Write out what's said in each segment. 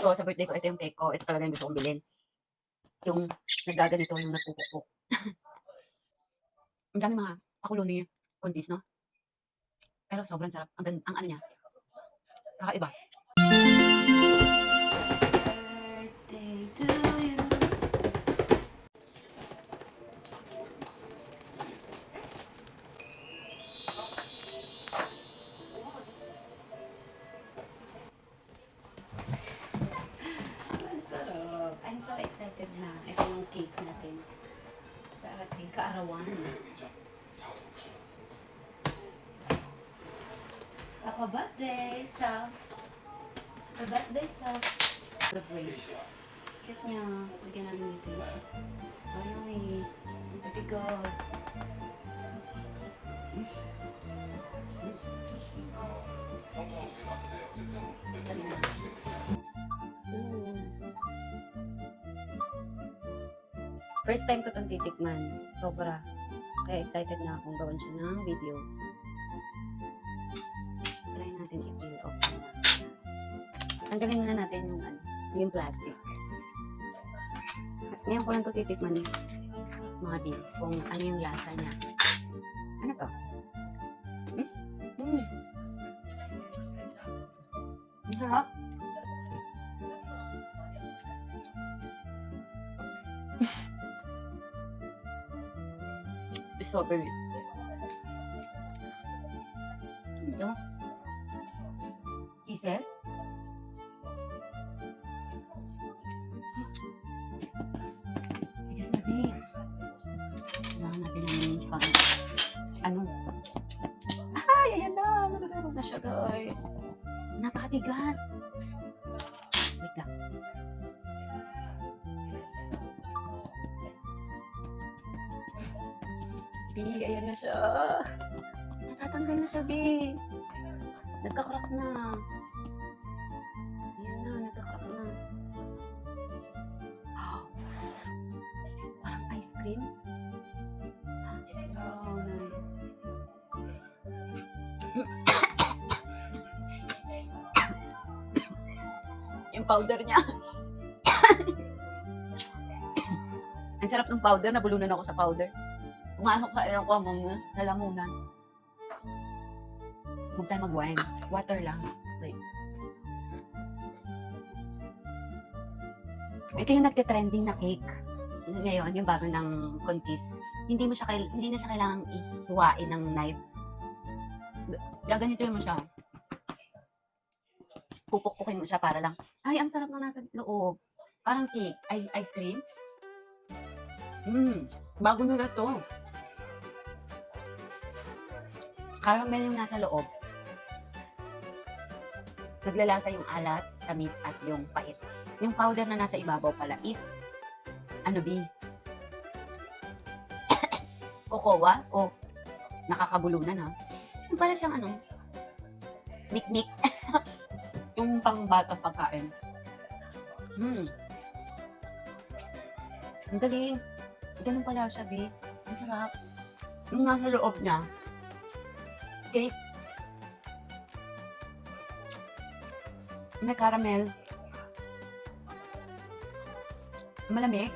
ko, sa birthday ko, ito yung cake ko. Ito talaga yung gusto kong bilhin. Yung nagaganito, yung nagpupukpuk. Ang dami mga pakulo ni Condis, no? Pero sobrang sarap. Ang ano niya, kakaiba. Birthday to you. Ang sarap. I'm so excited na. Ito yung cake natin sa ating kaarawan. Happy birthday, Saf. Happy birthday, Saf. Celebrate. Cute niya. Bigyan natin dito. Ano eh. Patigas. First time ko itong titikman. Sobra. Kaya excited na akong gawin siya ng video. Try natin i-peel off. Tanggalin muna natin yung plastic. At ngayon ko lang ito titikman mga din kung ano yung lasa niya. Ano to? Ang sarap. Strawberry. Ito. Kisses. Tigas na din. Kailangan natin ng pang ano. Ay, ayan na. Matutulog na siya, guys. Napakatigas. Wait lang. B, ayan na siya. Natatanggal na siya, B. Nagka-crack na. Ayan na, nagka-crack na. Oh, parang ice cream. Oh, nice. Yung powder niya. Ang sarap ng powder. Nabulunan ako sa powder. Pumasok sa ayun ko mong lalamunan. Huwag tayo mag-wine. Water lang. Wait. Ito yung nagte-trending na cake. Ngayon, yung bago ng Contis. Hindi na siya kailangang ihiwain ng knife. Gaganito mo siya. Pupukpukin mo siya para lang. Ay, ang sarap na nasa loob. Parang cake. Ay, ice cream. Bago nila to. Caramel yung nasa loob. Naglalasa yung alat, tamis, at yung pait. Yung powder na nasa ibabaw pala is, ano B? Cocoa o nakakabulunan ha? Yung para siyang mikmik. Yung pang-bata pagkain. Ang galing. Ganun pala siya, B. Ang sarap. Yung nasa loob niya, cake. May caramel. Malamig.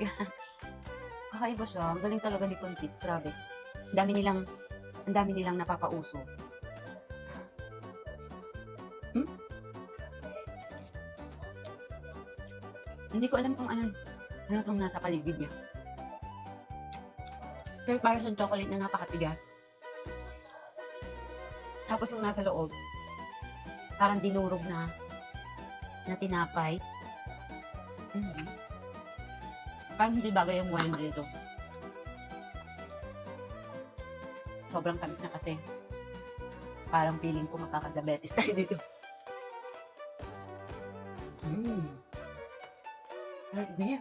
Kakaiba siya. Ang galing talaga ni Contis. Grabe. Ang dami nilang napapauso. Hindi ko alam kung ano itong nasa paligid niya. Pero para sa chocolate na napakatigas. Tapos yung nasa loob, parang dinurog na tinapay. Parang hindi bagay yung wine dito. Sobrang tamis na kasi. Parang feeling ko makaka-diabetes tayo dito. Ay,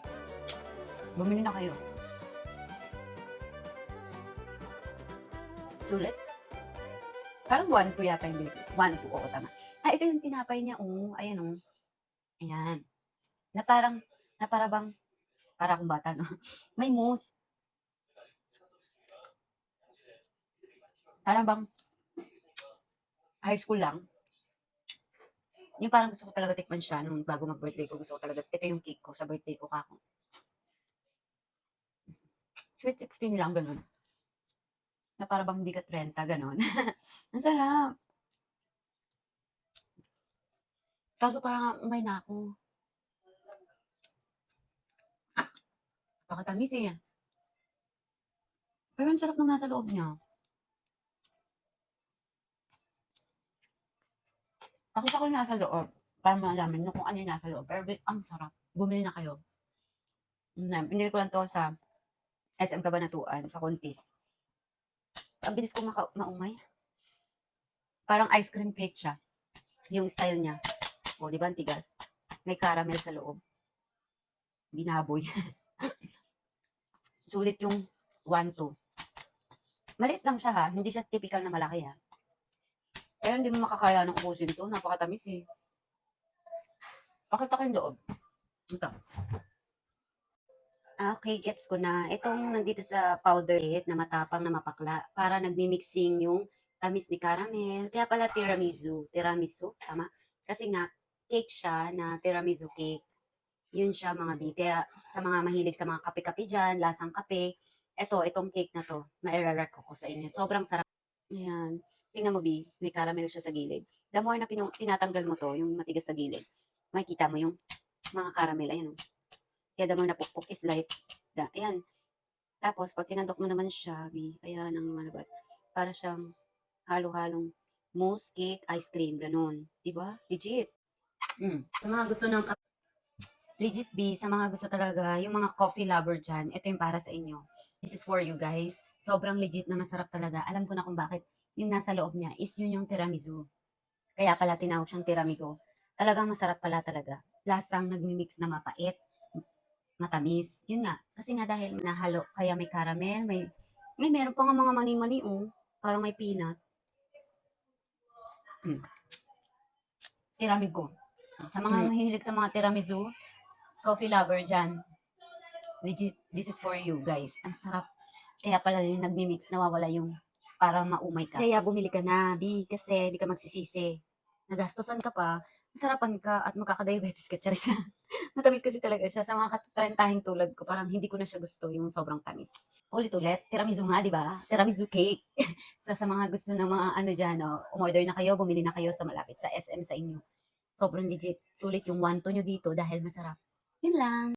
bumili na kayo. Sulit. Parang 1-2 yata yung binili. 1-2, oo, tama. Ah, ito yung tinapay niya, ayan, Ayan. Na para akong bata, no? May mousse. Parang bang high school lang. Yung parang gusto ko talaga tikman siya nung bago mag-birthday ko. Gusto ko talaga, ito yung cake ko sa birthday ko kako. Sweet 16 lang, ganun. Na para bang hindi ka 30, ganun. Ang sarap. Kaso parang umay na ako. Pakatamis eh. Pero ang sarap nung nasa loob niya. Pakita ko yung nasa loob. Para malaman nyo kung ano yung nasa loob. Pero ang sarap. Bumili na kayo. Pinili ko lang to sa SM Cabanatuan, sa Contis. Ang bilis ko maumay. Parang ice cream cake siya. Yung style niya. O, di ba ang tigas? May caramel sa loob. Binaboy. Sulit yung 1-2. Maliit lang siya ha. Hindi siya typical na malaki ha. Pero hindi mo makakaya ng ubusin to. Napakatamis eh. Pakita ko yung loob. Ito. Okay, gets ko na. Itong nandito sa powder it na matapang na mapakla. Para nagmi-mixing yung tamis ni caramel. Kaya pala tiramisu. Tiramisu, tama? Kasi nga, cake siya na tiramisu cake. Yun siya mga bi. Kaya sa mga mahilig sa mga kape-kape dyan, lasang kape, itong cake na to, maire-rec ko sa inyo. Sobrang sarap. Ayan. Tingnan mo, Bi, may caramel siya sa gilid. The more na tinatanggal mo to, yung matigas sa gilid, makikita mo yung mga caramel. Ayan. Kaya the more na pukpuk is life. Ayan. Tapos, pag sinandok mo naman siya, Bi, ayan ang malabas. Para siyang halo-halong mousse, cake, ice cream, ganun. Diba? Legit. Sa mga gusto ng legit B, sa mga gusto talaga, yung mga coffee lover dyan, ito yung para sa inyo. This is for you guys. Sobrang legit na masarap talaga. Alam ko na kung bakit yung nasa loob niya is yun yung tiramisu. Kaya pala tinawag siyang tiramigo. Talagang masarap pala talaga. Lasang nagmi-mix na mapait, matamis. Yun nga. Kasi nga dahil nahalo, kaya may caramel, meron pa nga mga mani-mani, oh. Parang may peanut. Tiramigo. Sa mga mahilig sa mga tiramisu, coffee lover dyan, legit, this is for you guys. Ang sarap. Kaya pala yung nagmi-mix, nawawala yung parang maumay ka. Kaya bumili ka na, Bi, kasi di ka magsisisi. Nagastosan ka pa, masarapan ka at magkakadiabetes ka. Charis. Matamis kasi talaga siya. Sa mga katrentahing tulad ko, parang hindi ko na siya gusto yung sobrang tamis. Ulit-ulit, tiramisu nga, di ba? Tiramisu cake. So, sa mga gusto ng mga ano dyan, umorder na kayo, bumili na kayo sa malapit sa SM sa inyo. Sobrang legit. Sulit yung 1-2 nyo dito dahil masarap. Yun lang.